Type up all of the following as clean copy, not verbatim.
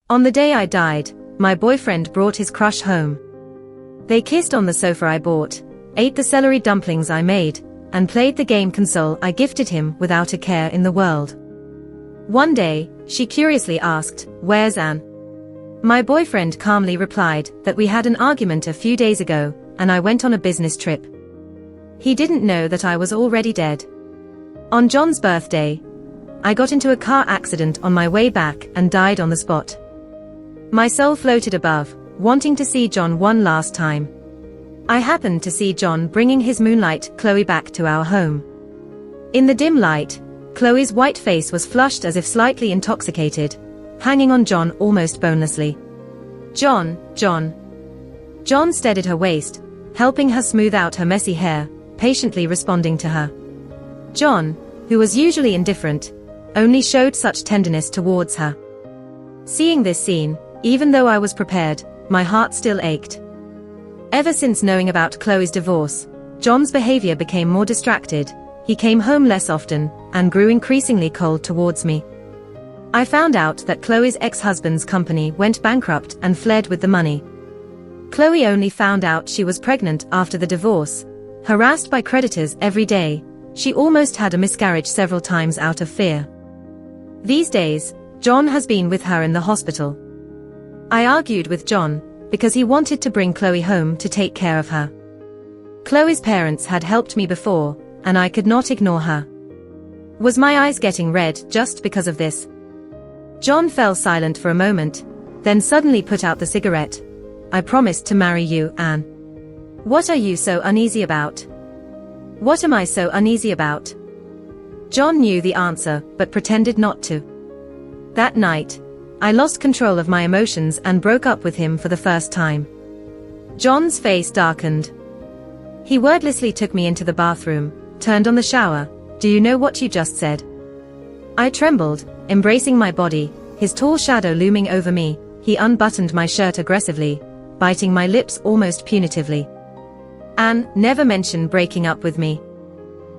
On the day I died, my boyfriend brought his crush home. They kissed on the sofa I bought, ate the celery dumplings I made, and played the game console I gifted him without a care in the world. One day, she curiously asked, "Where's Anne?" My boyfriend calmly replied that we had an argument a few days ago, and I went on a business trip. He didn't know that I was already dead. On John's birthday, I got into a car accident on my way back and died on the spot. My soul floated above, wanting to see John one last time. I happened to see John bringing his moonlight Chloe back to our home. In the dim light, Chloe's white face was flushed as if slightly intoxicated, hanging on John almost bonelessly. "John, John." John steadied her waist, helping her smooth out her messy hair, patiently responding to her. John, who was usually indifferent, only showed such tenderness towards her. Seeing this scene, even though I was prepared, my heart still ached. Ever since knowing about Chloe's divorce, John's behavior became more distracted, he came home less often, and grew increasingly cold towards me. I found out that Chloe's ex-husband's company went bankrupt and fled with the money. Chloe only found out she was pregnant after the divorce. Harassed by creditors every day, she almost had a miscarriage several times out of fear. These days, John has been with her in the hospital. I argued with John, because he wanted to bring Chloe home to take care of her. Chloe's parents had helped me before, and I could not ignore her. Was my eyes getting red just because of this? John fell silent for a moment, then suddenly put out the cigarette. "I promised to marry you, Anne. What are you so uneasy about?" "What am I so uneasy about?" John knew the answer, but pretended not to. That night, I lost control of my emotions and broke up with him for the first time. John's face darkened. He wordlessly took me into the bathroom, turned on the shower. "Do you know what you just said?" I trembled, embracing my body, his tall shadow looming over me. He unbuttoned my shirt aggressively, biting my lips almost punitively. "Anne, never mention breaking up with me."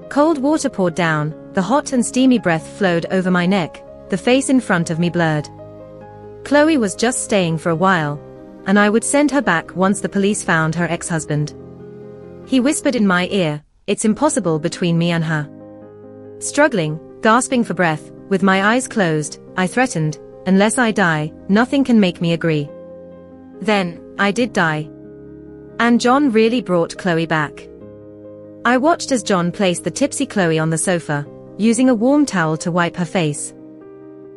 Cold water poured down, the hot and steamy breath flowed over my neck, the face in front of me blurred. Chloe was just staying for a while, and I would send her back once the police found her ex-husband. He whispered in my ear, "It's impossible between me and her." Struggling, gasping for breath, with my eyes closed, I threatened, "Unless I die, nothing can make me agree." Then, I did die. And John really brought Chloe back. I watched as John placed the tipsy Chloe on the sofa, using a warm towel to wipe her face.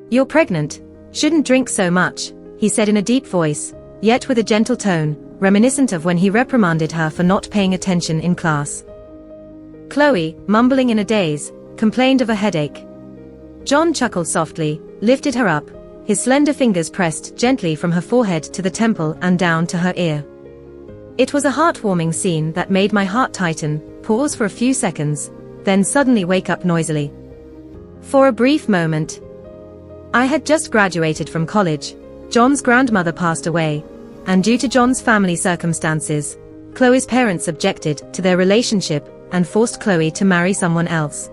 "You're pregnant. Shouldn't drink so much," he said in a deep voice, yet with a gentle tone, reminiscent of when he reprimanded her for not paying attention in class. Chloe, mumbling in a daze, complained of a headache. John chuckled softly, lifted her up, his slender fingers pressed gently from her forehead to the temple and down to her ear. It was a heartwarming scene that made my heart tighten, pause for a few seconds, then suddenly wake up noisily. For a brief moment, I had just graduated from college. John's grandmother passed away, and due to John's family circumstances, Chloe's parents objected to their relationship and forced Chloe to marry someone else.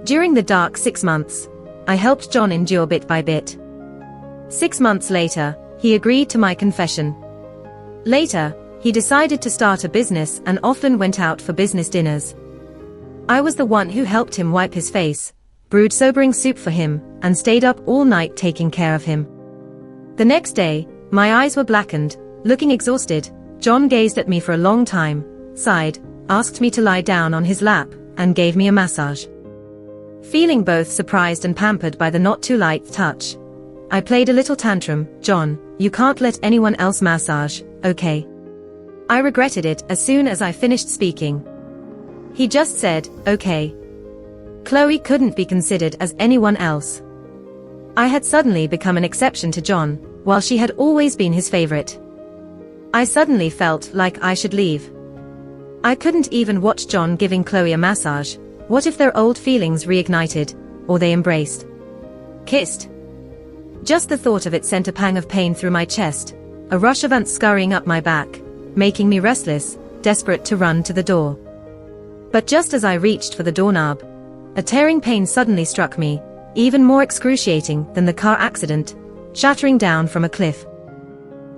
During the dark 6 months, I helped John endure bit by bit. 6 months later, he agreed to my confession. Later, he decided to start a business and often went out for business dinners. I was the one who helped him wipe his face, brewed sobering soup for him, and stayed up all night taking care of him. The next day, my eyes were blackened, looking exhausted. John gazed at me for a long time, sighed, asked me to lie down on his lap, and gave me a massage. Feeling both surprised and pampered by the not too light touch, I played a little tantrum. "John, you can't let anyone else massage, okay?" I regretted it as soon as I finished speaking. He just said, "Okay." Chloe couldn't be considered as anyone else. I had suddenly become an exception to John, while she had always been his favorite. I suddenly felt like I should leave. I couldn't even watch John giving Chloe a massage. What if their old feelings reignited, or they embraced? Kissed? Just the thought of it sent a pang of pain through my chest, a rush of ants scurrying up my back, making me restless, desperate to run to the door. But just as I reached for the doorknob, a tearing pain suddenly struck me, even more excruciating than the car accident. shattering down from a cliff.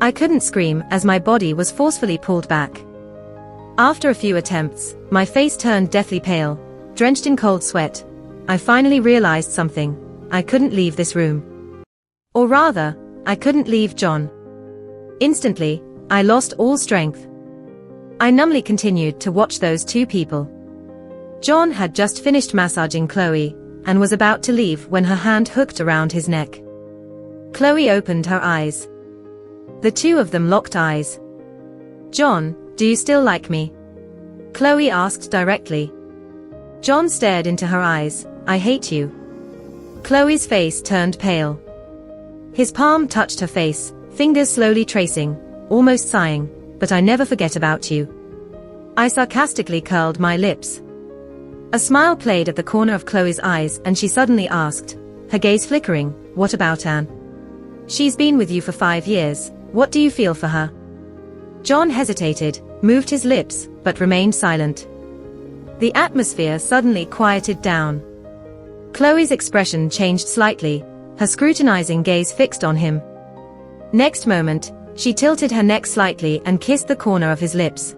I couldn't scream as my body was forcefully pulled back. After a few attempts, my face turned deathly pale, drenched in cold sweat. I finally realized something. I couldn't leave this room. Or rather, I couldn't leave John. Instantly, I lost all strength. I numbly continued to watch those two people. John had just finished massaging Chloe, and was about to leave when her hand hooked around his neck. Chloe opened her eyes. The two of them locked eyes. "John, do you still like me?" Chloe asked directly. John stared into her eyes. "I hate you." Chloe's face turned pale. His palm touched her face, fingers slowly tracing, almost sighing, "But I never forget about you." I sarcastically curled my lips. A smile played at the corner of Chloe's eyes and she suddenly asked, her gaze flickering, "What about Anne? She's been with you for 5 years, what do you feel for her?" John hesitated, moved his lips, but remained silent. The atmosphere suddenly quieted down. Chloe's expression changed slightly, her scrutinizing gaze fixed on him. Next moment, she tilted her neck slightly and kissed the corner of his lips.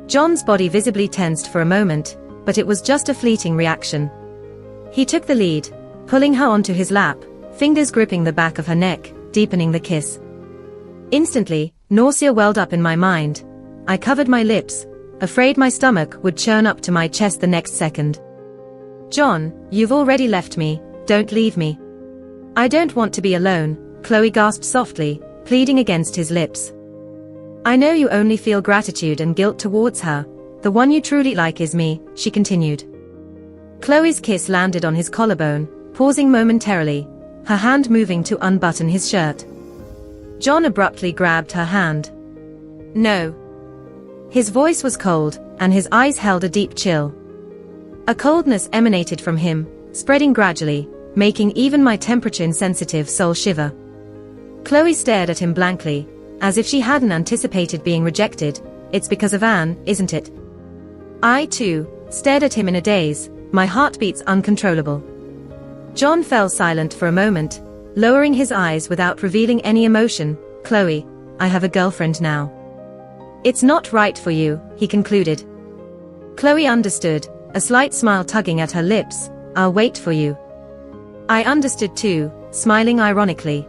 John's body visibly tensed for a moment, but it was just a fleeting reaction. He took the lead, pulling her onto his lap, fingers gripping the back of her neck, deepening the kiss. Instantly, nausea welled up in my mind. I covered my lips, afraid my stomach would churn up to my chest the next second. "John, you've already left me, don't leave me." "I don't want to be alone," Chloe gasped softly, pleading against his lips. "I know you only feel gratitude and guilt towards her. The one you truly like is me," she continued. Chloe's kiss landed on his collarbone, pausing momentarily, her hand moving to unbutton his shirt. John abruptly grabbed her hand. "No." His voice was cold, and his eyes held a deep chill. A coldness emanated from him, spreading gradually, making even my temperature-insensitive soul shiver. Chloe stared at him blankly, as if she hadn't anticipated being rejected. "It's because of Anne, isn't it?" I, too, stared at him in a daze, my heartbeats uncontrollable. John fell silent for a moment, lowering his eyes without revealing any emotion. "Chloe, I have a girlfriend now. It's not right for you," he concluded. Chloe understood, a slight smile tugging at her lips. "I'll wait for you." I understood too, smiling ironically.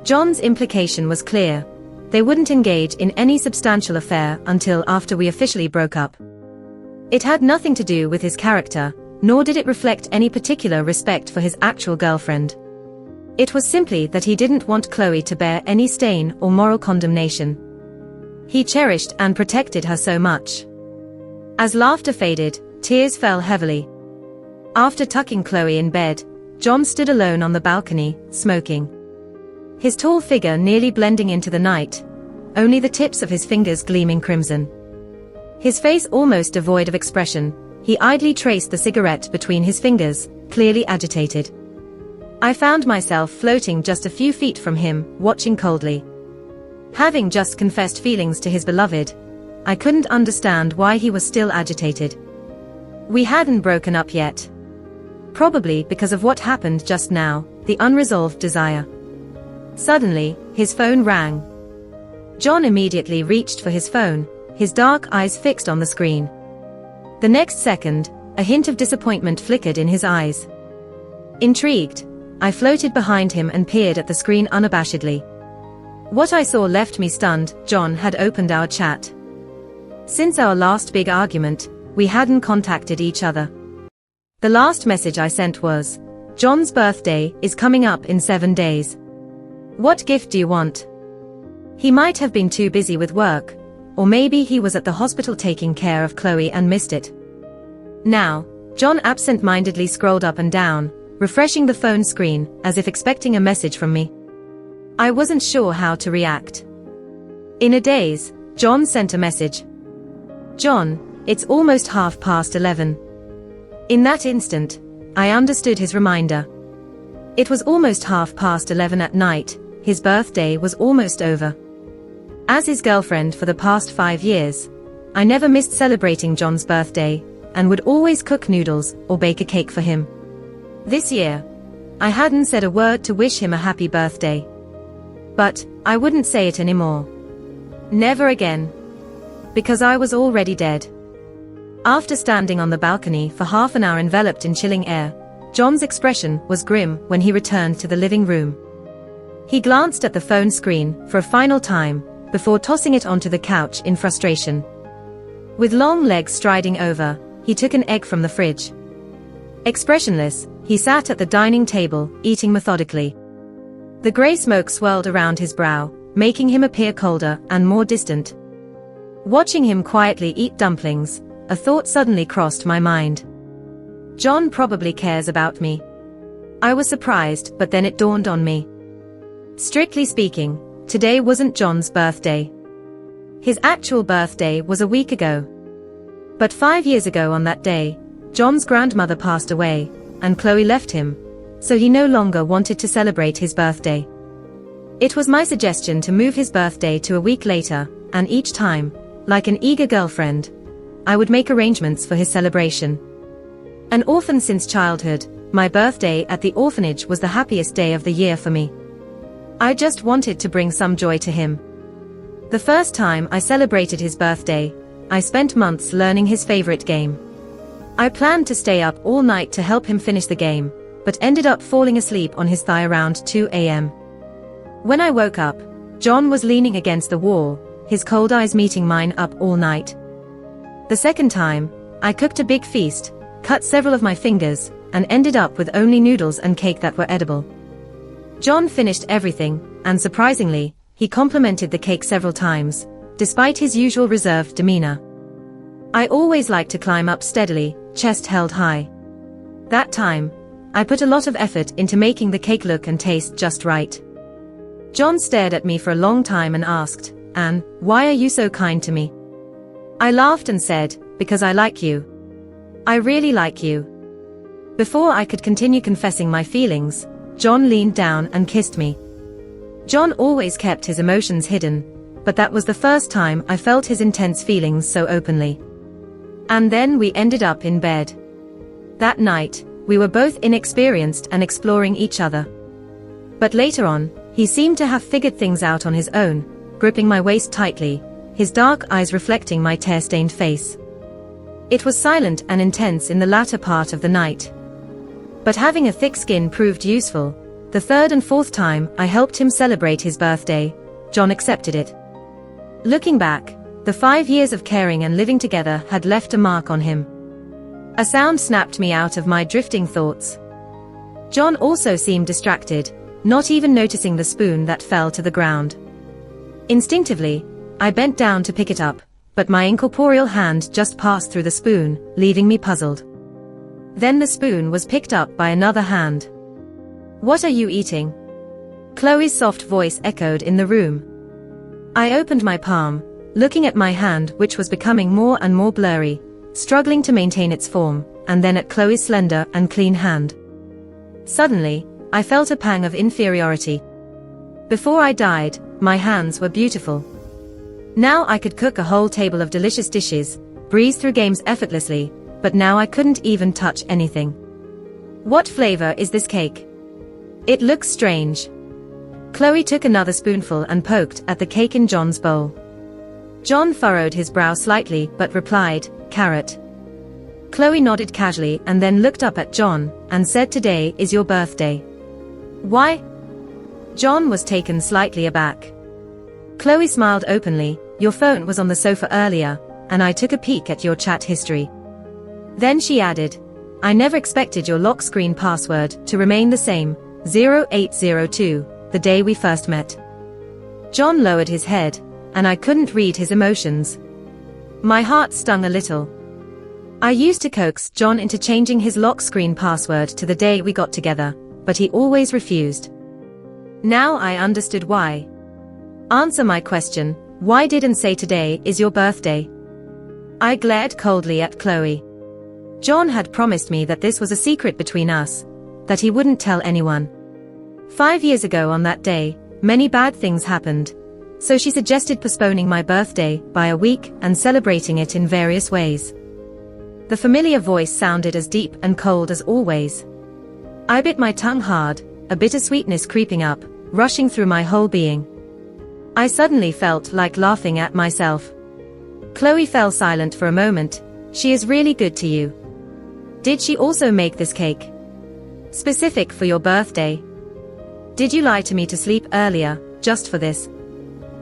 John's implication was clear. They wouldn't engage in any substantial affair until after we officially broke up. It had nothing to do with his character, nor did it reflect any particular respect for his actual girlfriend. It was simply that he didn't want Chloe to bear any stain or moral condemnation. He cherished and protected her so much. As laughter faded, tears fell heavily. After tucking Chloe in bed, John stood alone on the balcony, smoking. His tall figure nearly blending into the night, only the tips of his fingers gleaming crimson. His face almost devoid of expression, he idly traced the cigarette between his fingers, clearly agitated. I found myself floating just a few feet from him, watching coldly. Having just confessed feelings to his beloved, I couldn't understand why he was still agitated. We hadn't broken up yet. Probably because of what happened just now, the unresolved desire. Suddenly, his phone rang. John immediately reached for his phone, his dark eyes fixed on the screen. The next second, a hint of disappointment flickered in his eyes. Intrigued, I floated behind him and peered at the screen unabashedly. What I saw left me stunned. John had opened our chat. Since our last big argument, we hadn't contacted each other. The last message I sent was, "John's birthday is coming up in 7 days. What gift do you want?" He might have been too busy with work, or maybe he was at the hospital taking care of Chloe and missed it. Now, John absent-mindedly scrolled up and down, refreshing the phone screen, as if expecting a message from me. I wasn't sure how to react. In a daze, John sent a message. "John, it's almost 11:30. In that instant, I understood his reminder. It was almost 11:30 at night, his birthday was almost over. As his girlfriend for the past 5 years, I never missed celebrating John's birthday, and would always cook noodles or bake a cake for him. This year, I hadn't said a word to wish him a happy birthday. But I wouldn't say it anymore. Never again. Because I was already dead. After standing on the balcony for half an hour enveloped in chilling air, John's expression was grim when he returned to the living room. He glanced at the phone screen for a final time, before tossing it onto the couch in frustration. With long legs striding over, he took an egg from the fridge. Expressionless, he sat at the dining table, eating methodically. The grey smoke swirled around his brow, making him appear colder and more distant. Watching him quietly eat dumplings, a thought suddenly crossed my mind. John probably cares about me. I was surprised, but then it dawned on me. Strictly speaking, today wasn't John's birthday. His actual birthday was a week ago. But 5 years ago on that day, John's grandmother passed away, and Chloe left him, so he no longer wanted to celebrate his birthday. It was my suggestion to move his birthday to a week later, and each time, like an eager girlfriend, I would make arrangements for his celebration. An orphan since childhood, my birthday at the orphanage was the happiest day of the year for me. I just wanted to bring some joy to him. The first time I celebrated his birthday, I spent months learning his favorite game. I planned to stay up all night to help him finish the game, but ended up falling asleep on his thigh around 2 a.m. When I woke up, John was leaning against the wall, his cold eyes meeting mine up all night. The second time, I cooked a big feast, cut several of my fingers, and ended up with only noodles and cake that were edible. John finished everything, and surprisingly, he complimented the cake several times, despite his usual reserved demeanor. I always like to climb up steadily, chest held high. That time, I put a lot of effort into making the cake look and taste just right. John stared at me for a long time and asked, "Anne, why are you so kind to me?" I laughed and said, "Because I like you. I really like you." Before I could continue confessing my feelings, John leaned down and kissed me. John always kept his emotions hidden, but that was the first time I felt his intense feelings so openly. And then we ended up in bed. That night, we were both inexperienced and exploring each other. But later on, he seemed to have figured things out on his own, gripping my waist tightly, his dark eyes reflecting my tear-stained face. It was silent and intense in the latter part of the night. But having a thick skin proved useful. The third and fourth time I helped him celebrate his birthday, John accepted it. Looking back, the 5 years of caring and living together had left a mark on him. A sound snapped me out of my drifting thoughts. John also seemed distracted, not even noticing the spoon that fell to the ground. Instinctively, I bent down to pick it up, but my incorporeal hand just passed through the spoon, leaving me puzzled. Then the spoon was picked up by another hand. "What are you eating?" Chloe's soft voice echoed in the room. I opened my palm, looking at my hand which was becoming more and more blurry, struggling to maintain its form, and then at Chloe's slender and clean hand. Suddenly, I felt a pang of inferiority. Before I died, my hands were beautiful. Now I could cook a whole table of delicious dishes, breeze through games effortlessly, but now I couldn't even touch anything. "What flavor is this cake? It looks strange." Chloe took another spoonful and poked at the cake in John's bowl. John furrowed his brow slightly but replied, "Carrot." Chloe nodded casually and then looked up at John and said, "Today is your birthday." "Why?" John was taken slightly aback. Chloe smiled openly, "Your phone was on the sofa earlier, and I took a peek at your chat history." Then she added, "I never expected your lock screen password to remain the same, 0802, the day we first met." John lowered his head, and I couldn't read his emotions. My heart stung a little. I used to coax John into changing his lock screen password to the day we got together, but he always refused. Now I understood why. "Answer my question, why didn't say today is your birthday?" I glared coldly at Chloe. John had promised me that this was a secret between us, that he wouldn't tell anyone. 5 years ago on that day, many bad things happened, so she suggested postponing my birthday by a week and celebrating it in various ways. The familiar voice sounded as deep and cold as always. I bit my tongue hard, a bitter sweetness creeping up, rushing through my whole being. I suddenly felt like laughing at myself. Chloe fell silent for a moment. She is really good to you. Did she also make this cake? Specific for your birthday? Did you lie to me to sleep earlier, just for this?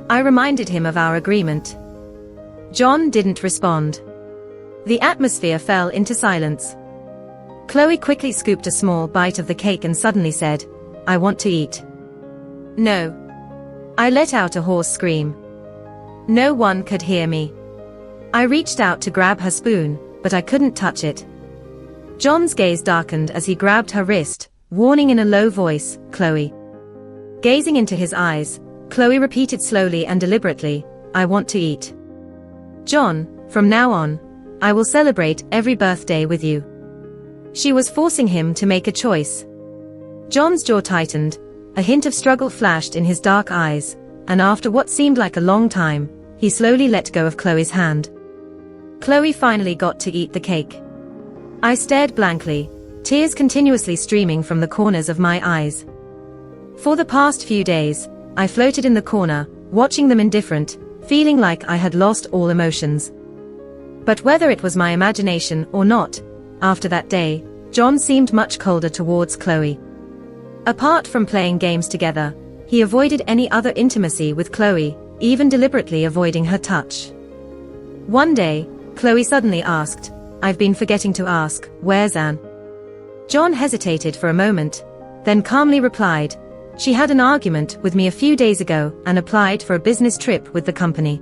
I reminded him of our agreement. John didn't respond. The atmosphere fell into silence. Chloe quickly scooped a small bite of the cake and suddenly said, "I want to eat." No. I let out a hoarse scream. No one could hear me. I reached out to grab her spoon, but I couldn't touch it. John's gaze darkened as he grabbed her wrist, warning in a low voice, "Chloe." Gazing into his eyes, Chloe repeated slowly and deliberately, "I want to eat. John, from now on, I will celebrate every birthday with you." She was forcing him to make a choice. John's jaw tightened, a hint of struggle flashed in his dark eyes, and after what seemed like a long time, he slowly let go of Chloe's hand. Chloe finally got to eat the cake. I stared blankly, tears continuously streaming from the corners of my eyes. For the past few days, I floated in the corner, watching them indifferent, feeling like I had lost all emotions. But whether it was my imagination or not, after that day, John seemed much colder towards Chloe. Apart from playing games together, he avoided any other intimacy with Chloe, even deliberately avoiding her touch. One day, Chloe suddenly asked, "I've been forgetting to ask, where's Anne?" John hesitated for a moment, then calmly replied, "She had an argument with me a few days ago and applied for a business trip with the company."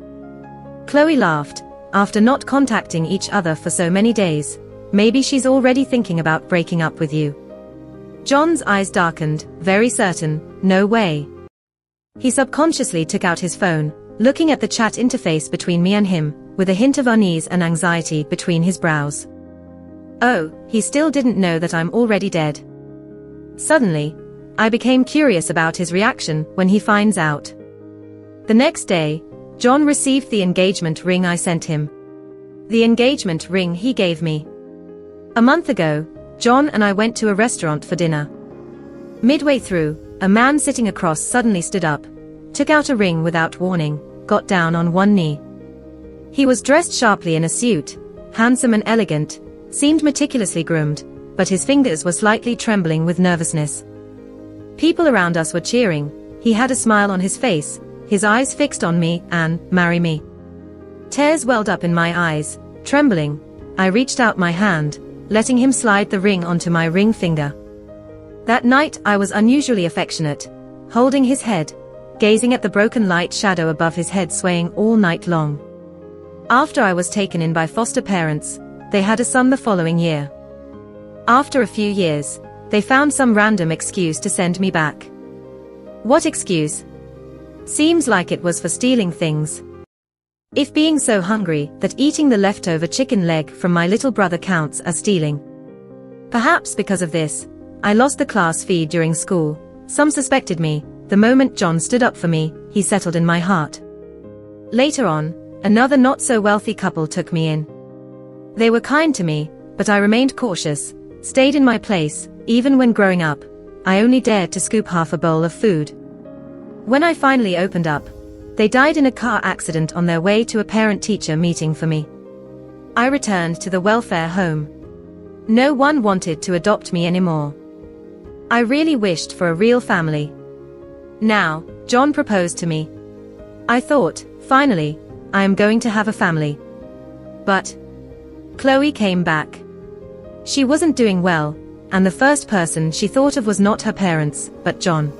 Chloe laughed. "After not contacting each other for so many days, maybe she's already thinking about breaking up with you." John's eyes darkened, very certain, no way. He subconsciously took out his phone, looking at the chat interface between me and him, with a hint of unease and anxiety between his brows. Oh, he still didn't know that I'm already dead. Suddenly, I became curious about his reaction when he finds out. The next day, John received the engagement ring I sent him. The engagement ring he gave me. A month ago, John and I went to a restaurant for dinner. Midway through, a man sitting across suddenly stood up, took out a ring without warning, got down on one knee. He was dressed sharply in a suit, handsome and elegant, seemed meticulously groomed, but his fingers were slightly trembling with nervousness. People around us were cheering, he had a smile on his face, his eyes fixed on me and, "Marry me." Tears welled up in my eyes, trembling, I reached out my hand, letting him slide the ring onto my ring finger. That night I was unusually affectionate, holding his head, gazing at the broken light shadow above his head swaying all night long. After I was taken in by foster parents, they had a son the following year. After a few years, they found some random excuse to send me back. What excuse? Seems like it was for stealing things. If being so hungry that eating the leftover chicken leg from my little brother counts as stealing. Perhaps because of this, I lost the class feed during school. Some suspected me. The moment John stood up for me, he settled in my heart. Later on, another not-so-wealthy couple took me in. They were kind to me, but I remained cautious, stayed in my place. Even when growing up, I only dared to scoop half a bowl of food. When I finally opened up, they died in a car accident on their way to a parent-teacher meeting for me. I returned to the welfare home. No one wanted to adopt me anymore. I really wished for a real family. Now, John proposed to me. I thought, finally, I am going to have a family. But Chloe came back. She wasn't doing well, and the first person she thought of was not her parents, but John.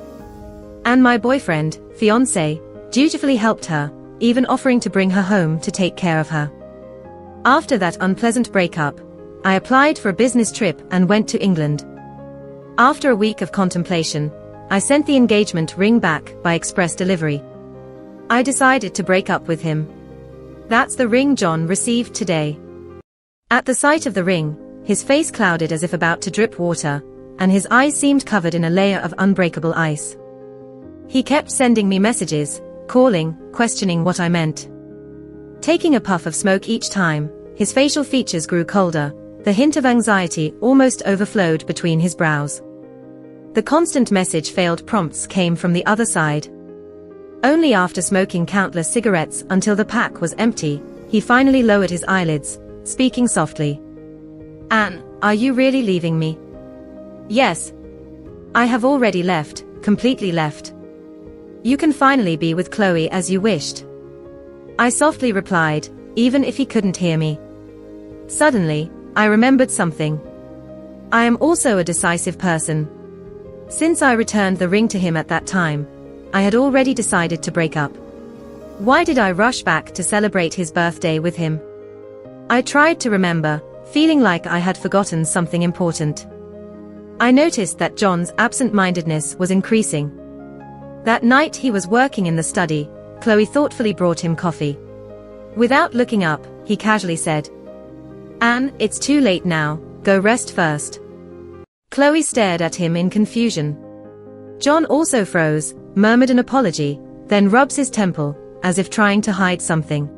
And my boyfriend, fiancé, dutifully helped her, even offering to bring her home to take care of her. After that unpleasant breakup, I applied for a business trip and went to England. After a week of contemplation, I sent the engagement ring back by express delivery. I decided to break up with him. That's the ring John received today. At the sight of the ring, his face clouded as if about to drip water, and his eyes seemed covered in a layer of unbreakable ice. He kept sending me messages, calling, questioning what I meant. Taking a puff of smoke each time, his facial features grew colder, the hint of anxiety almost overflowed between his brows. The constant message failed prompts came from the other side. Only after smoking countless cigarettes until the pack was empty, he finally lowered his eyelids, speaking softly. Anne, are you really leaving me? Yes. I have already left, completely left. You can finally be with Chloe as you wished. I softly replied, even if he couldn't hear me. Suddenly, I remembered something. I am also a decisive person. Since I returned the ring to him at that time, I had already decided to break up. Why did I rush back to celebrate his birthday with him? I tried to remember, feeling like I had forgotten something important. I noticed that John's absent-mindedness was increasing. That night he was working in the study, Chloe thoughtfully brought him coffee. Without looking up, he casually said, Anne, it's too late now, go rest first. Chloe stared at him in confusion. John also froze, murmured an apology, then rubs his temple, as if trying to hide something.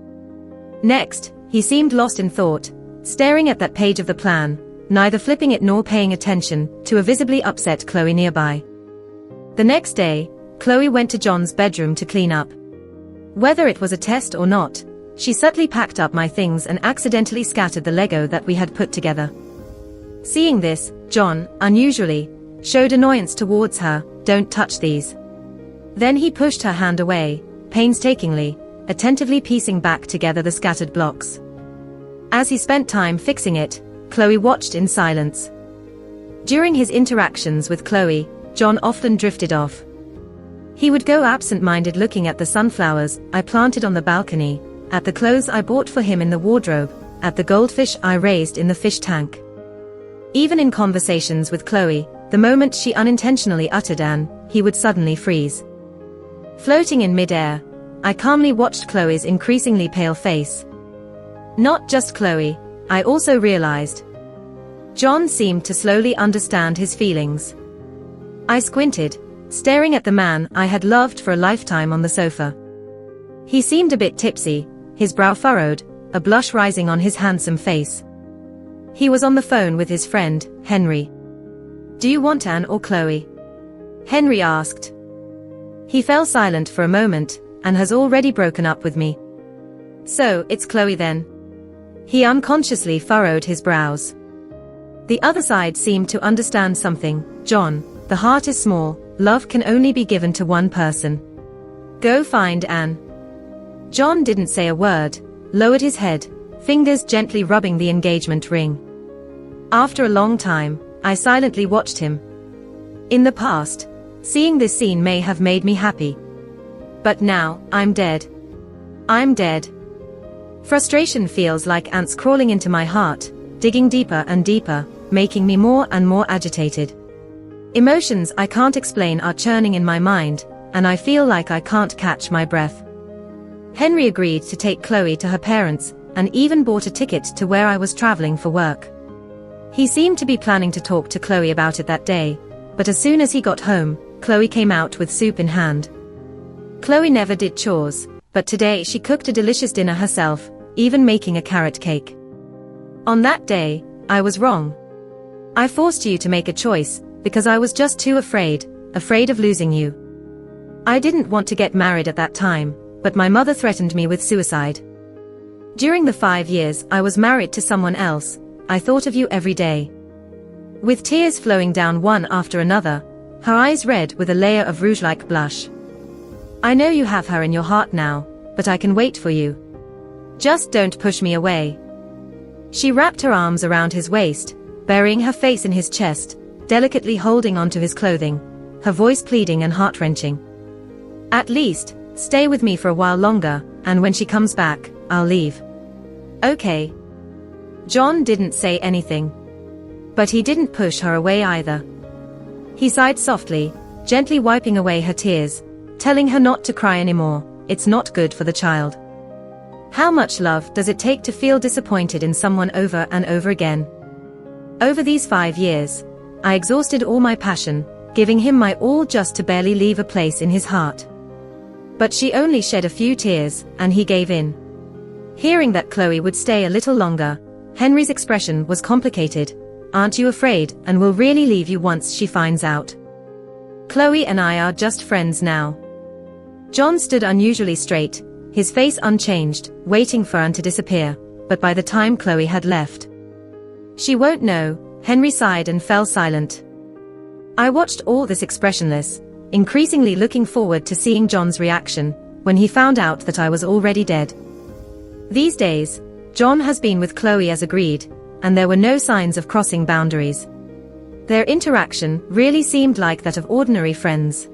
Next, he seemed lost in thought, staring at that page of the plan, neither flipping it nor paying attention to a visibly upset Chloe nearby. The next day, Chloe went to John's bedroom to clean up. Whether it was a test or not, she subtly packed up my things and accidentally scattered the Lego that we had put together. Seeing this, John, unusually, showed annoyance towards her. Don't touch these. Then he pushed her hand away, painstakingly, attentively piecing back together the scattered blocks. As he spent time fixing it, Chloe watched in silence. During his interactions with Chloe, John often drifted off. He would go absent-minded looking at the sunflowers I planted on the balcony, at the clothes I bought for him in the wardrobe, at the goldfish I raised in the fish tank. Even in conversations with Chloe, the moment she unintentionally uttered Anne, he would suddenly freeze. Floating in mid-air, I calmly watched Chloe's increasingly pale face. Not just Chloe, I also realized. John seemed to slowly understand his feelings. I squinted, staring at the man I had loved for a lifetime on the sofa. He seemed a bit tipsy, his brow furrowed, a blush rising on his handsome face. He was on the phone with his friend, Henry. Do you want Anne or Chloe? Henry asked. He fell silent for a moment, and has already broken up with me. So, it's Chloe then? He unconsciously furrowed his brows. The other side seemed to understand something. John, the heart is small, love can only be given to one person. Go find Anne. John didn't say a word, lowered his head, fingers gently rubbing the engagement ring. After a long time, I silently watched him. In the past, seeing this scene may have made me happy. But now, I'm dead. I'm dead. Frustration feels like ants crawling into my heart, digging deeper and deeper, making me more and more agitated. Emotions I can't explain are churning in my mind, and I feel like I can't catch my breath. Henry agreed to take Chloe to her parents, and even bought a ticket to where I was traveling for work. He seemed to be planning to talk to Chloe about it that day, but as soon as he got home, Chloe came out with soup in hand. Chloe never did chores, but today she cooked a delicious dinner herself, even making a carrot cake. On that day, I was wrong. I forced you to make a choice, because I was just too afraid of losing you. I didn't want to get married at that time, but my mother threatened me with suicide. During the 5 years I was married to someone else, I thought of you every day. With tears flowing down one after another, her eyes red with a layer of rouge-like blush. I know you have her in your heart now, but I can wait for you. Just don't push me away. She wrapped her arms around his waist, burying her face in his chest, delicately holding onto his clothing, her voice pleading and heart-wrenching. At least, stay with me for a while longer, and when she comes back, I'll leave. Okay. John didn't say anything. But he didn't push her away either. He sighed softly, gently wiping away her tears, telling her not to cry anymore, it's not good for the child. How much love does it take to feel disappointed in someone over and over again? Over these 5 years, I exhausted all my passion, giving him my all just to barely leave a place in his heart. But she only shed a few tears, and he gave in. Hearing that Chloe would stay a little longer, Henry's expression was complicated. Aren't you afraid, and will really leave you once she finds out? Chloe and I are just friends now." John stood unusually straight, his face unchanged, waiting for Anne to disappear, but by the time Chloe had left. "She won't know," Henry sighed and fell silent. I watched all this expressionless, increasingly looking forward to seeing John's reaction when he found out that I was already dead. These days, John has been with Chloe as agreed, and there were no signs of crossing boundaries. Their interaction really seemed like that of ordinary friends.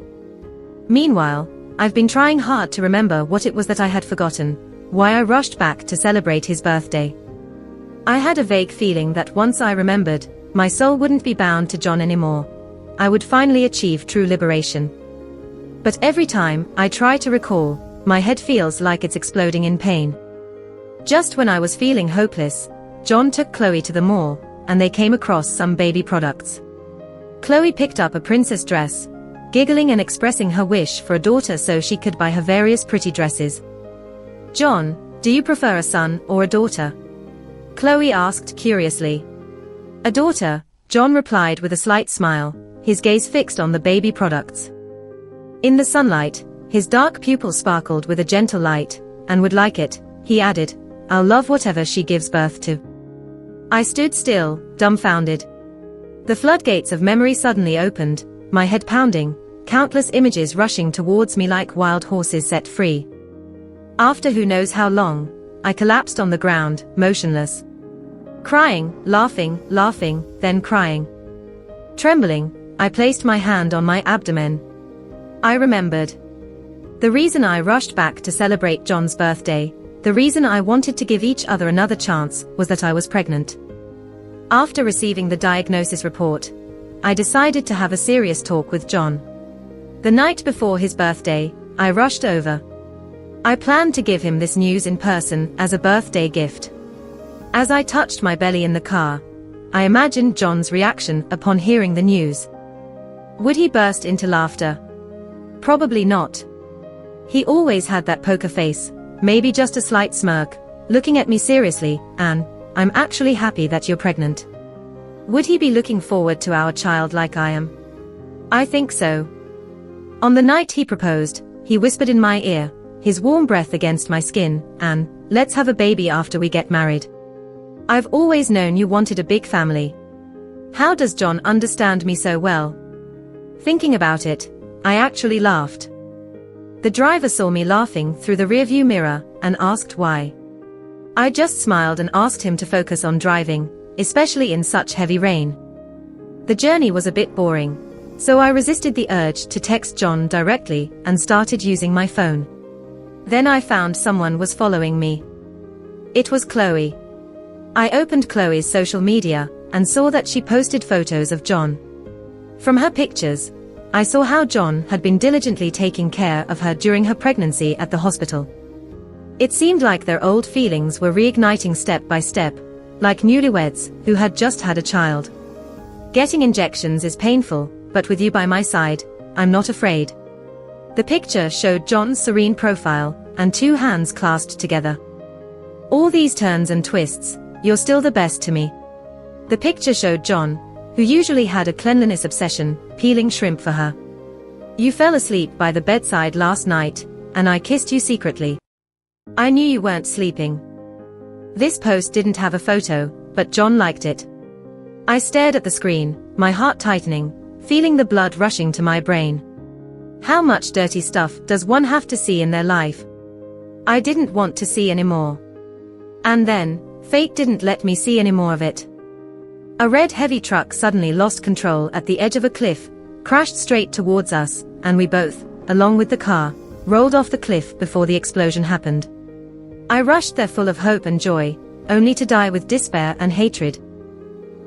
Meanwhile, I've been trying hard to remember what it was that I had forgotten, why I rushed back to celebrate his birthday. I had a vague feeling that once I remembered, my soul wouldn't be bound to John anymore. I would finally achieve true liberation. But every time I try to recall, my head feels like it's exploding in pain. Just when I was feeling hopeless, John took Chloe to the mall, and they came across some baby products. Chloe picked up a princess dress, giggling and expressing her wish for a daughter so she could buy her various pretty dresses. "John, do you prefer a son or a daughter?" Chloe asked curiously. "A daughter," John replied with a slight smile, his gaze fixed on the baby products. In the sunlight, his dark pupils sparkled with a gentle light, "and would like it," he added. "I'll love whatever she gives birth to." I stood still, dumbfounded. The floodgates of memory suddenly opened, my head pounding, countless images rushing towards me like wild horses set free. After who knows how long, I collapsed on the ground, motionless. Crying, laughing, then crying. Trembling, I placed my hand on my abdomen. I remembered. The reason I rushed back to celebrate John's birthday, the reason I wanted to give each other another chance, was that I was pregnant. After receiving the diagnosis report, I decided to have a serious talk with John. The night before his birthday, I rushed over. I planned to give him this news in person as a birthday gift. As I touched my belly in the car, I imagined John's reaction upon hearing the news. Would he burst into laughter? Probably not. He always had that poker face, maybe just a slight smirk, looking at me seriously. "Anne, I'm actually happy that you're pregnant." Would he be looking forward to our child like I am? I think so. On the night he proposed, he whispered in my ear, his warm breath against my skin, "Anne, let's have a baby after we get married. I've always known you wanted a big family." How does John understand me so well? Thinking about it, I actually laughed. The driver saw me laughing through the rearview mirror and asked why. I just smiled and asked him to focus on driving, especially in such heavy rain. The journey was a bit boring, so I resisted the urge to text John directly and started using my phone. Then I found someone was following me. It was Chloe. I opened Chloe's social media and saw that she posted photos of John. From her pictures, I saw how John had been diligently taking care of her during her pregnancy at the hospital. It seemed like their old feelings were reigniting step by step, like newlyweds who had just had a child. Getting injections is painful, but with you by my side, I'm not afraid. The picture showed John's serene profile and two hands clasped together. All these turns and twists, "You're still the best to me." The picture showed John, who usually had a cleanliness obsession, peeling shrimp for her. "You fell asleep by the bedside last night, and I kissed you secretly. I knew you weren't sleeping." This post didn't have a photo, but John liked it. I stared at the screen, my heart tightening, feeling the blood rushing to my brain. How much dirty stuff does one have to see in their life? I didn't want to see anymore. And then, fate didn't let me see any more of it. A red heavy truck suddenly lost control at the edge of a cliff, crashed straight towards us, and we both, along with the car, rolled off the cliff before the explosion happened. I rushed there full of hope and joy, only to die with despair and hatred.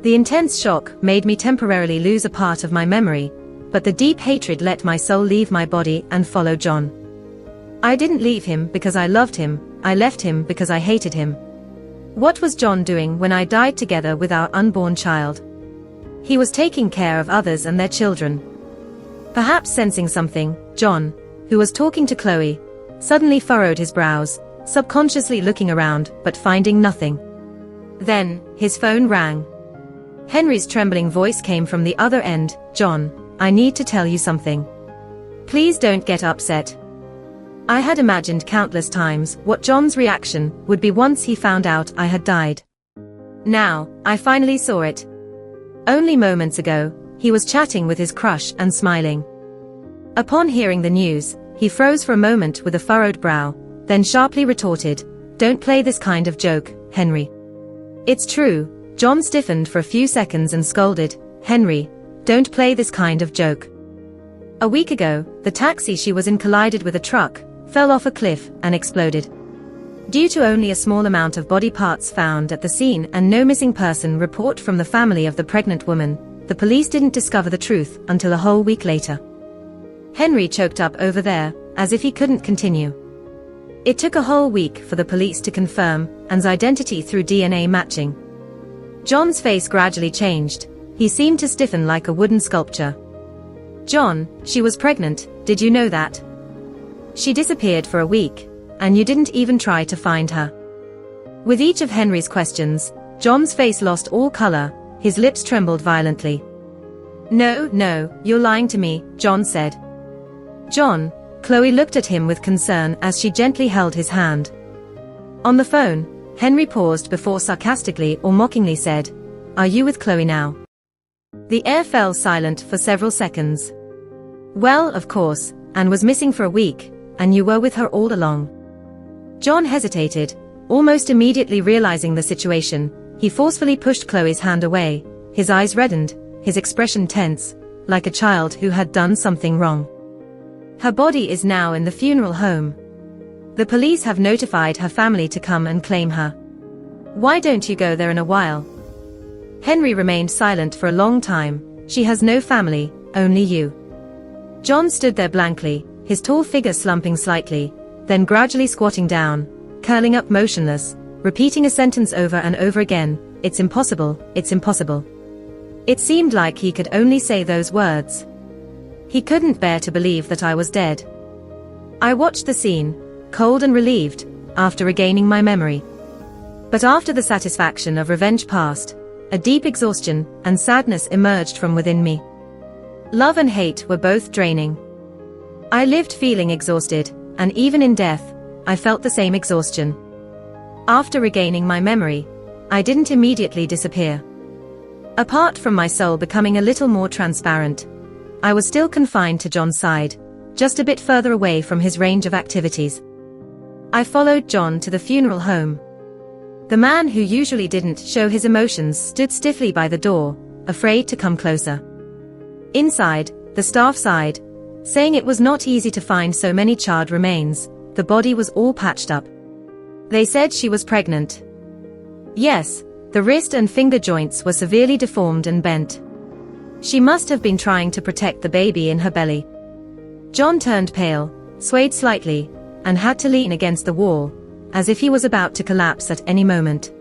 The intense shock made me temporarily lose a part of my memory, but the deep hatred let my soul leave my body and follow John. I didn't leave him because I loved him, I left him because I hated him. What was John doing when I died together with our unborn child? He was taking care of others and their children. Perhaps sensing something, John, who was talking to Chloe, suddenly furrowed his brows, subconsciously looking around but finding nothing. Then, his phone rang. Henry's trembling voice came from the other end. "John, I need to tell you something. Please don't get upset. I had imagined countless times what John's reaction would be once he found out I had died. Now, I finally saw it. Only moments ago, he was chatting with his crush and smiling. Upon hearing the news, he froze for a moment with a furrowed brow, then sharply retorted, "Don't play this kind of joke, Henry." "It's true." John stiffened for a few seconds and scolded, "Henry, don't play this kind of joke." A week ago, the taxi she was in collided with a truck, fell off a cliff, and exploded. Due to only a small amount of body parts found at the scene and no missing person report from the family of the pregnant woman, the police didn't discover the truth until a whole week later. Henry choked up over there, as if he couldn't continue. It took a whole week for the police to confirm Anne's identity through DNA matching. John's face gradually changed. He seemed to stiffen like a wooden sculpture. "John, she was pregnant, did you know that? She disappeared for a week, and you didn't even try to find her." With each of Henry's questions, John's face lost all color, his lips trembled violently. No, you're lying to me," John said. "John," Chloe looked at him with concern as she gently held his hand. On the phone, Henry paused before sarcastically or mockingly said, "Are you with Chloe now?" The air fell silent for several seconds. "Well, of course, Anne was missing for a week, and you were with her all along." John hesitated, almost immediately realizing the situation. He forcefully pushed Chloe's hand away, his eyes reddened, his expression tense, like a child who had done something wrong. "Her body is now in the funeral home. The police have notified her family to come and claim her. Why don't you go there in a while?" Henry remained silent for a long time. "She has no family, only you." John stood there blankly, his tall figure slumping slightly, then gradually squatting down, curling up motionless, repeating a sentence over and over again, "It's impossible, it's impossible." It seemed like he could only say those words. He couldn't bear to believe that I was dead. I watched the scene, cold and relieved, after regaining my memory. But after the satisfaction of revenge passed, a deep exhaustion and sadness emerged from within me. Love and hate were both draining. I lived feeling exhausted, and even in death, I felt the same exhaustion. After regaining my memory, I didn't immediately disappear. Apart from my soul becoming a little more transparent, I was still confined to John's side, just a bit further away from his range of activities. I followed John to the funeral home. The man who usually didn't show his emotions stood stiffly by the door, afraid to come closer. Inside, the staff sighed, saying it was not easy to find so many charred remains. The body was all patched up. They said she was pregnant. Yes, the wrist and finger joints were severely deformed and bent. She must have been trying to protect the baby in her belly. John turned pale, swayed slightly, and had to lean against the wall, as if he was about to collapse at any moment.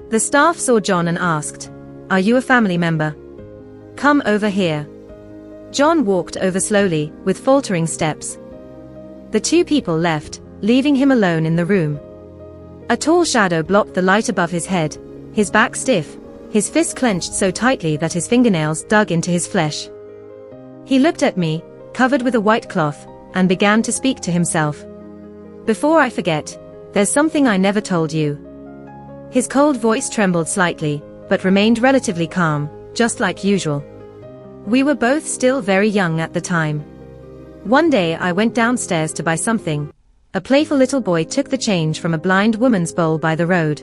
The staff saw John and asked, "Are you a family member? Come over here." John walked over slowly, with faltering steps. The two people left, leaving him alone in the room. A tall shadow blocked the light above his head, his back stiff, his fist clenched so tightly that his fingernails dug into his flesh. He looked at me, covered with a white cloth, and began to speak to himself. "Before I forget, there's something I never told you." His cold voice trembled slightly, but remained relatively calm, just like usual. "We were both still very young at the time. One day I went downstairs to buy something. A playful little boy took the change from a blind woman's bowl by the road.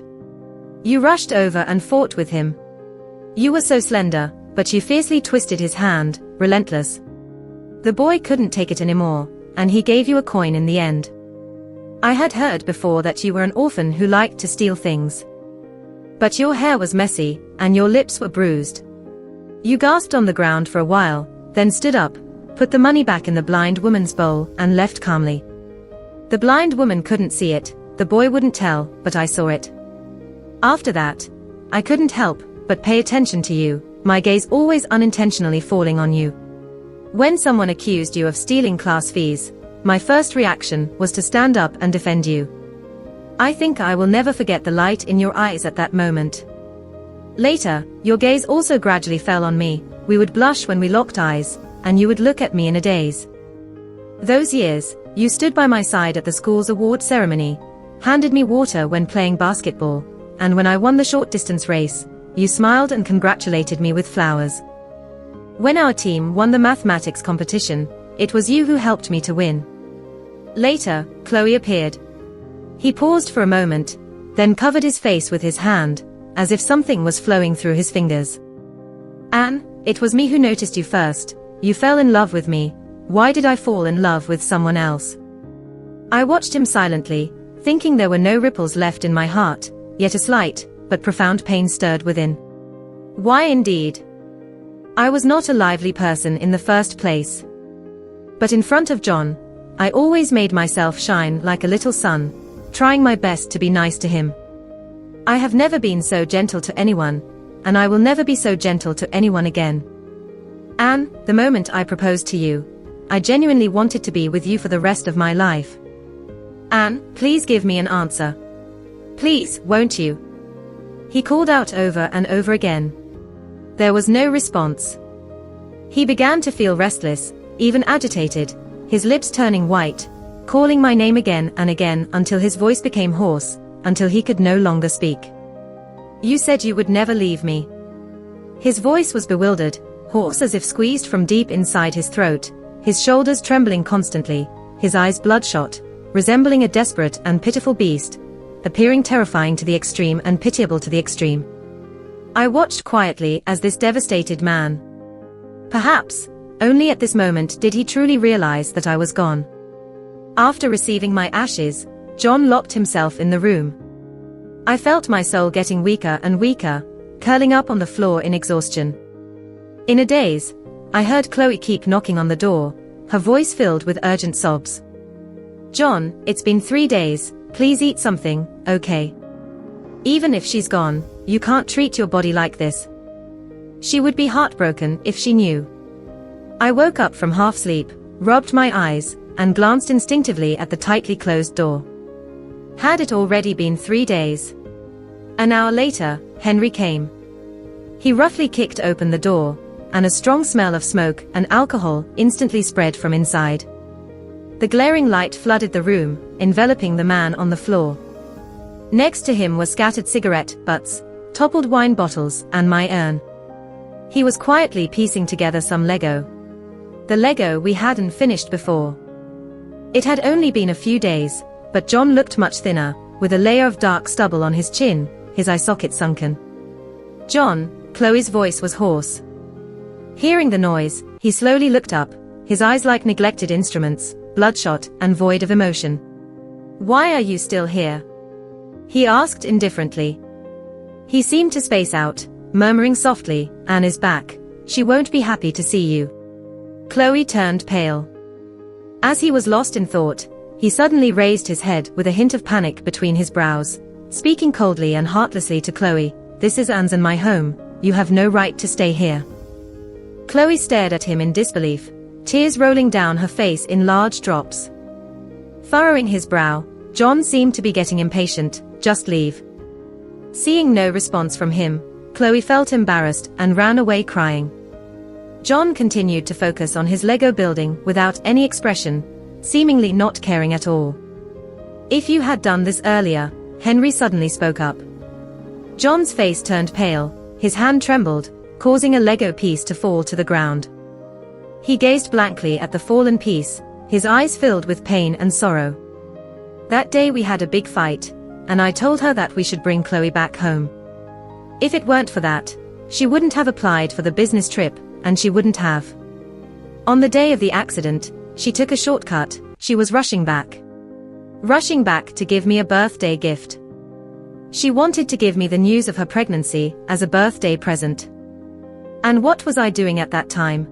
You rushed over and fought with him. You were so slender, but you fiercely twisted his hand, relentless. The boy couldn't take it anymore, and he gave you a coin in the end. I had heard before that you were an orphan who liked to steal things. But your hair was messy, and your lips were bruised. You gasped on the ground for a while, then stood up, put the money back in the blind woman's bowl, and left calmly. The blind woman couldn't see it, the boy wouldn't tell, but I saw it. After that, I couldn't help but pay attention to you, my gaze always unintentionally falling on you. When someone accused you of stealing class fees, my first reaction was to stand up and defend you. I think I will never forget the light in your eyes at that moment. Later, your gaze also gradually fell on me. We would blush when we locked eyes, and you would look at me in a daze. Those years, you stood by my side at the school's award ceremony, handed me water when playing basketball, and when I won the short distance race, you smiled and congratulated me with flowers. When our team won the mathematics competition, it was you who helped me to win. Later, Chloe appeared. He paused for a moment, then covered his face with his hand, as if something was flowing through his fingers. Anne, it was me who noticed you first. You fell in love with me. Why did I fall in love with someone else? I watched him silently, thinking there were no ripples left in my heart, yet a slight, but profound pain stirred within. Why indeed? I was not a lively person in the first place. But in front of John, I always made myself shine like a little sun, trying my best to be nice to him. I have never been so gentle to anyone, and I will never be so gentle to anyone again. Anne, the moment I proposed to you, I genuinely wanted to be with you for the rest of my life. Anne, please give me an answer. Please, won't you? He called out over and over again. There was no response. He began to feel restless, even agitated, his lips turning white, calling my name again and again until his voice became hoarse, until he could no longer speak. You said you would never leave me. His voice was bewildered, hoarse as if squeezed from deep inside his throat, his shoulders trembling constantly, his eyes bloodshot, resembling a desperate and pitiful beast, appearing terrifying to the extreme and pitiable to the extreme. I watched quietly as this devastated man. Perhaps, only at this moment did he truly realize that I was gone. After receiving my ashes, John locked himself in the room. I felt my soul getting weaker and weaker, curling up on the floor in exhaustion. In a daze, I heard Chloe keep knocking on the door, her voice filled with urgent sobs. John, it's been 3 days, please eat something, okay? Even if she's gone, you can't treat your body like this. She would be heartbroken if she knew. I woke up from half sleep, rubbed my eyes, and glanced instinctively at the tightly closed door. Had it already been 3 days? An hour later, Henry came. He roughly kicked open the door, and a strong smell of smoke and alcohol instantly spread from inside. The glaring light flooded the room, enveloping the man on the floor. Next to him were scattered cigarette butts, toppled wine bottles, and my urn. He was quietly piecing together some Lego. The Lego we hadn't finished before. It had only been a few days, but John looked much thinner, with a layer of dark stubble on his chin, his eye socket sunken. John, Chloe's voice was hoarse. Hearing the noise, he slowly looked up, his eyes like neglected instruments, bloodshot and void of emotion. Why are you still here? He asked indifferently. He seemed to space out, murmuring softly, Anne is back. She won't be happy to see you. Chloe turned pale. As he was lost in thought, he suddenly raised his head with a hint of panic between his brows, speaking coldly and heartlessly to Chloe, this is Anne's and my home, you have no right to stay here. Chloe stared at him in disbelief, tears rolling down her face in large drops. Furrowing his brow, John seemed to be getting impatient, just leave. Seeing no response from him, Chloe felt embarrassed and ran away crying. John continued to focus on his Lego building without any expression, seemingly not caring at all. If you had done this earlier, Henry suddenly spoke up. John's face turned pale, his hand trembled, causing a Lego piece to fall to the ground. He gazed blankly at the fallen piece, his eyes filled with pain and sorrow. That day we had a big fight, and I told her that we should bring Chloe back home. If it weren't for that, she wouldn't have applied for the business trip, and she wouldn't have. On the day of the accident, she took a shortcut, she was rushing back. Rushing back to give me a birthday gift. She wanted to give me the news of her pregnancy as a birthday present. And what was I doing at that time?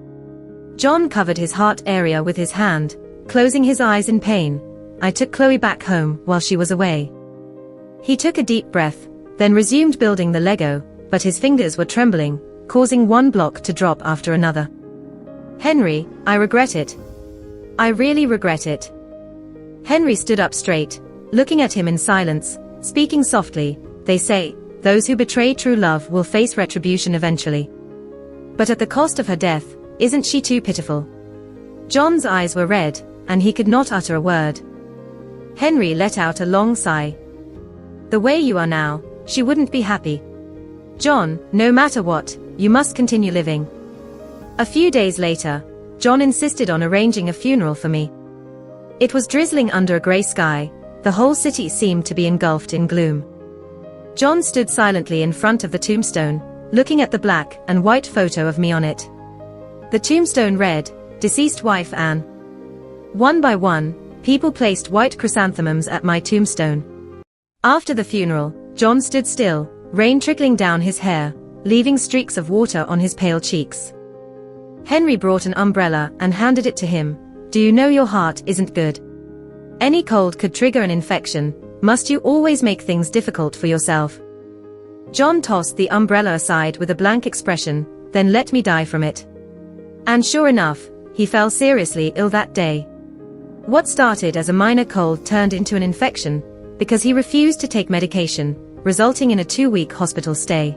John covered his heart area with his hand, closing his eyes in pain. I took Chloe back home while she was away. He took a deep breath, then resumed building the Lego, but his fingers were trembling, causing one block to drop after another. Henry, I regret it. I really regret it. Henry stood up straight, looking at him in silence, speaking softly, they say, those who betray true love will face retribution eventually. But at the cost of her death, Isn't she too pitiful?" John's eyes were red, and he could not utter a word. Henry let out a long sigh. "The way you are now, she wouldn't be happy. John, no matter what, you must continue living." A few days later, John insisted on arranging a funeral for me. It was drizzling under a grey sky. The whole city seemed to be engulfed in gloom. John stood silently in front of the tombstone, looking at the black and white photo of me on it. The tombstone read, "Deceased wife Anne." One by one, people placed white chrysanthemums at my tombstone. After the funeral, John stood still, rain trickling down his hair, leaving streaks of water on his pale cheeks. Henry brought an umbrella and handed it to him. "Do you know your heart isn't good? Any cold could trigger an infection. Must you always make things difficult for yourself?" John tossed the umbrella aside with a blank expression, then let me die from it. And sure enough, he fell seriously ill that day. What started as a minor cold turned into an infection, because he refused to take medication, resulting in a 2-week hospital stay.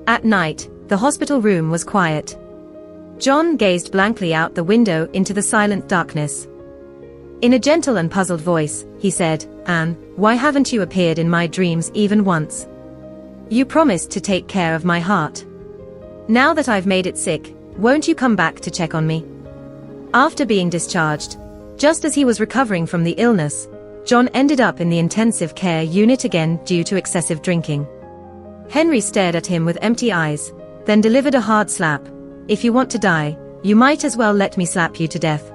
At night, the hospital room was quiet. John gazed blankly out the window into the silent darkness. In a gentle and puzzled voice, he said, "Anne, why haven't you appeared in my dreams even once? You promised to take care of my heart. Now that I've made it sick, won't you come back to check on me?" After being discharged, just as he was recovering from the illness, John ended up in the intensive care unit again due to excessive drinking. Henry stared at him with empty eyes, then delivered a hard slap. "If you want to die, you might as well let me slap you to death.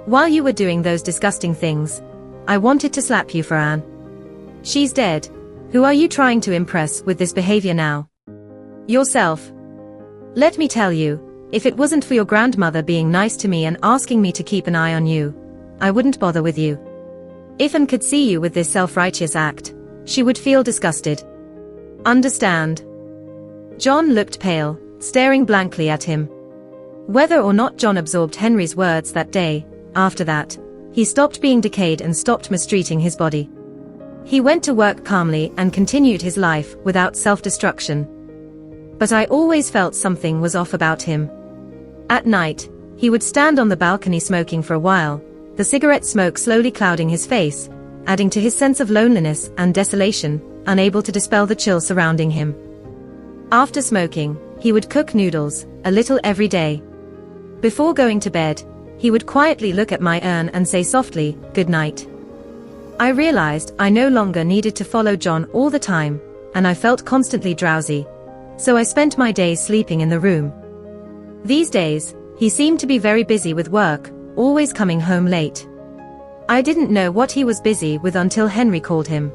While you were doing those disgusting things, I wanted to slap you for Anne. She's dead. Who are you trying to impress with this behavior now? Yourself. Let me tell you, if it wasn't for your grandmother being nice to me and asking me to keep an eye on you, I wouldn't bother with you. If Anne could see you with this self-righteous act, she would feel disgusted. Understand?" John looked pale, staring blankly at him. Whether or not John absorbed Henry's words that day, after that, he stopped being decayed and stopped mistreating his body. He went to work calmly and continued his life without self-destruction. But I always felt something was off about him. At night, he would stand on the balcony smoking for a while, the cigarette smoke slowly clouding his face, adding to his sense of loneliness and desolation, unable to dispel the chill surrounding him. After smoking, he would cook noodles, a little every day. Before going to bed, he would quietly look at my urn and say softly, "Good night." I realized I no longer needed to follow John all the time, and I felt constantly drowsy, so I spent my days sleeping in the room. These days, he seemed to be very busy with work, always coming home late. I didn't know what he was busy with until Henry called him.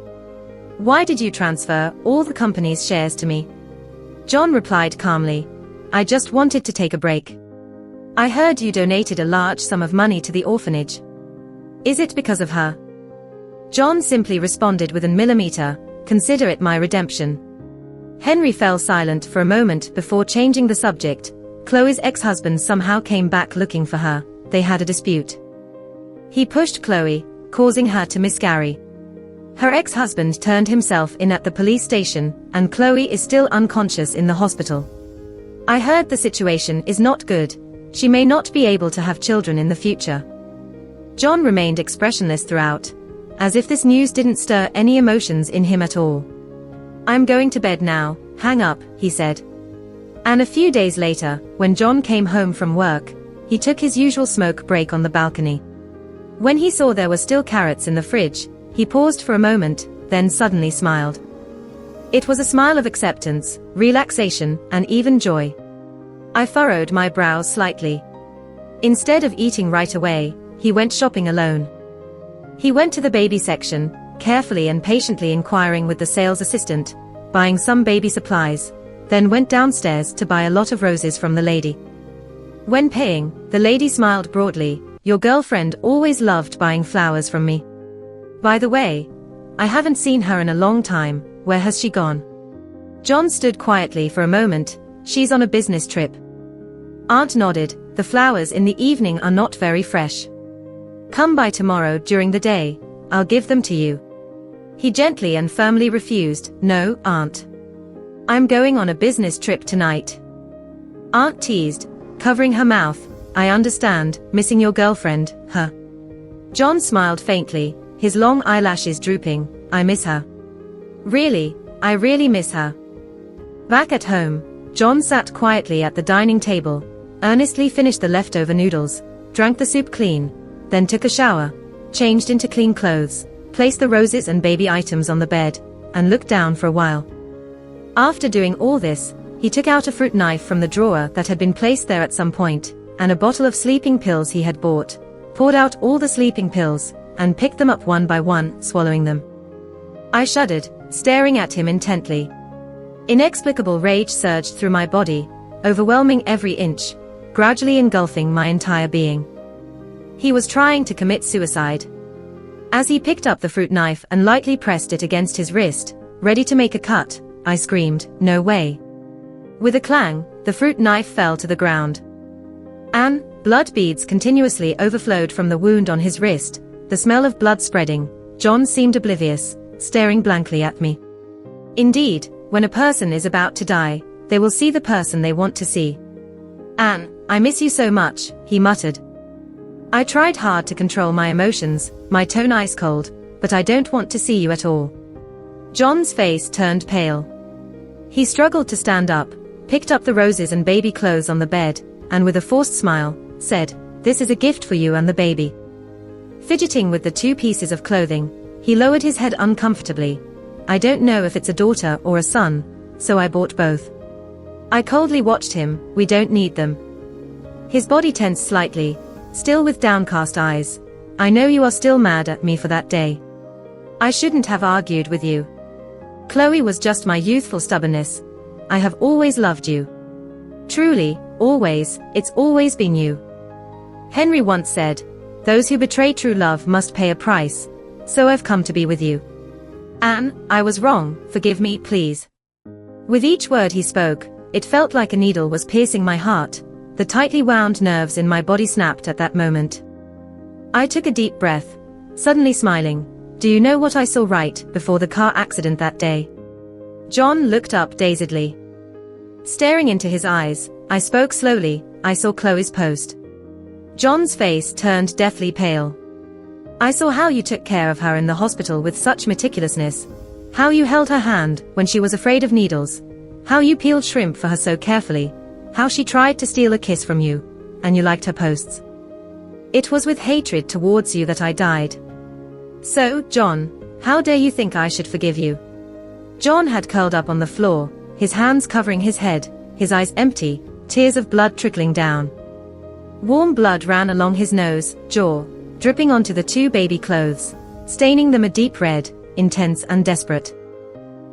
"Why did you transfer all the company's shares to me?" John replied calmly, "I just wanted to take a break. I heard you donated a large sum of money to the orphanage. Is it because of her?" John simply responded with a millimeter, "Consider it my redemption." Henry fell silent for a moment before changing the subject. Chloe's ex-husband somehow came back looking for her. They had a dispute. He pushed Chloe, causing her to miscarry. Her ex-husband turned himself in at the police station, and Chloe is still unconscious in the hospital. I heard the situation is not good. She may not be able to have children in the future. John remained expressionless throughout, as if this news didn't stir any emotions in him at all. "I'm going to bed now, hang up," he said. And a few days later, when John came home from work, he took his usual smoke break on the balcony. When he saw there were still carrots in the fridge, he paused for a moment, then suddenly smiled. It was a smile of acceptance, relaxation, and even joy. I furrowed my brows slightly. Instead of eating right away, he went shopping alone. He went to the baby section, carefully and patiently inquiring with the sales assistant, buying some baby supplies, then went downstairs to buy a lot of roses from the lady. When paying, the lady smiled broadly. "Your girlfriend always loved buying flowers from me. By the way, I haven't seen her in a long time. Where has she gone?" John stood quietly for a moment. "She's on a business trip." Aunt nodded. "The flowers in the evening are not very fresh. Come by tomorrow during the day, I'll give them to you." He gently and firmly refused. "No, Aunt. I'm going on a business trip tonight." Aunt teased, covering her mouth. I understand, missing your girlfriend, huh? John smiled faintly, his long eyelashes drooping. I miss her. Really, I really miss her. Back at home, John sat quietly at the dining table, earnestly finished the leftover noodles, drank the soup clean, then took a shower, changed into clean clothes, placed the roses and baby items on the bed, and looked down for a while. After doing all this, he took out a fruit knife from the drawer that had been placed there at some point, and a bottle of sleeping pills he had bought, poured out all the sleeping pills, and picked them up one by one, swallowing them. I shuddered, staring at him intently. Inexplicable rage surged through my body, overwhelming every inch, gradually engulfing my entire being. He was trying to commit suicide. As he picked up the fruit knife and lightly pressed it against his wrist, ready to make a cut, I screamed, "No way." With a clang, the fruit knife fell to the ground. Blood beads continuously overflowed from the wound on his wrist, the smell of blood spreading. John seemed oblivious, staring blankly at me. Indeed, when a person is about to die, they will see the person they want to see. "Anne, I miss you so much," he muttered. I tried hard to control my emotions, my tone ice cold, "but I don't want to see you at all." John's face turned pale. He struggled to stand up, picked up the roses and baby clothes on the bed, and with a forced smile, said, "This is a gift for you and the baby." Fidgeting with the two pieces of clothing, he lowered his head uncomfortably. "I don't know if it's a daughter or a son, so I bought both." I coldly watched him. "We don't need them." His body tensed slightly, still with downcast eyes. "I know you are still mad at me for that day. I shouldn't have argued with you. Chloe was just my youthful stubbornness. I have always loved you. Truly, always, it's always been you." Henry once said, "Those who betray true love must pay a price, so I've come to be with you. Anne, I was wrong, forgive me, please." With each word he spoke, it felt like a needle was piercing my heart. The tightly wound nerves in my body snapped at that moment. I took a deep breath, suddenly smiling. "Do you know what I saw right before the car accident that day?" John looked up dazedly. Staring into his eyes, I spoke slowly. "I saw Chloe's post." John's face turned deathly pale. "I saw how you took care of her in the hospital with such meticulousness. How you held her hand when she was afraid of needles. How you peeled shrimp for her so carefully. How she tried to steal a kiss from you. And you liked her posts. It was with hatred towards you that I died. So, John, how dare you think I should forgive you?" John had curled up on the floor, his hands covering his head, his eyes empty, tears of blood trickling down. Warm blood ran along his nose, jaw, dripping onto the two baby clothes, staining them a deep red, intense and desperate.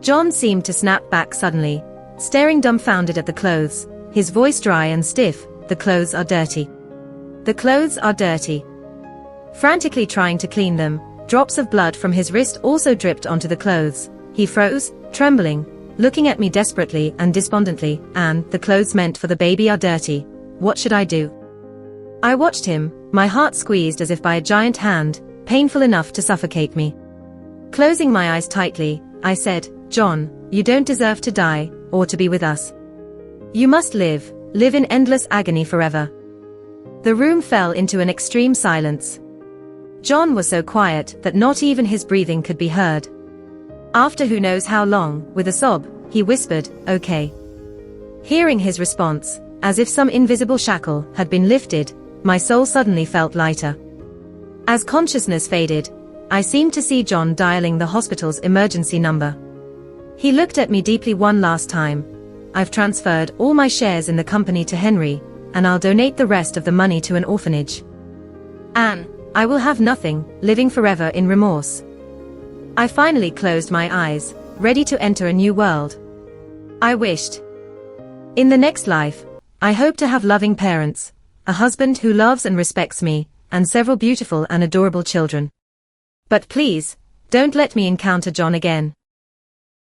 John seemed to snap back suddenly, staring dumbfounded at the clothes, his voice dry and stiff. "The clothes are dirty. The clothes are dirty." Frantically trying to clean them, drops of blood from his wrist also dripped onto the clothes. He froze, trembling, looking at me desperately and despondently. "Anne, the clothes meant for the baby are dirty. What should I do?" I watched him, my heart squeezed as if by a giant hand, painful enough to suffocate me. Closing my eyes tightly, I said, "John, you don't deserve to die, or to be with us. You must live in endless agony forever." The room fell into an extreme silence. John was so quiet that not even his breathing could be heard. After who knows how long, with a sob, he whispered, "Okay." Hearing his response, as if some invisible shackle had been lifted, my soul suddenly felt lighter. As consciousness faded, I seemed to see John dialing the hospital's emergency number. He looked at me deeply one last time. "I've transferred all my shares in the company to Henry, and I'll donate the rest of the money to an orphanage. Anne, I will have nothing, living forever in remorse." I finally closed my eyes, ready to enter a new world. I wished. In the next life, I hope to have loving parents, a husband who loves and respects me, and several beautiful and adorable children. But please, don't let me encounter John again.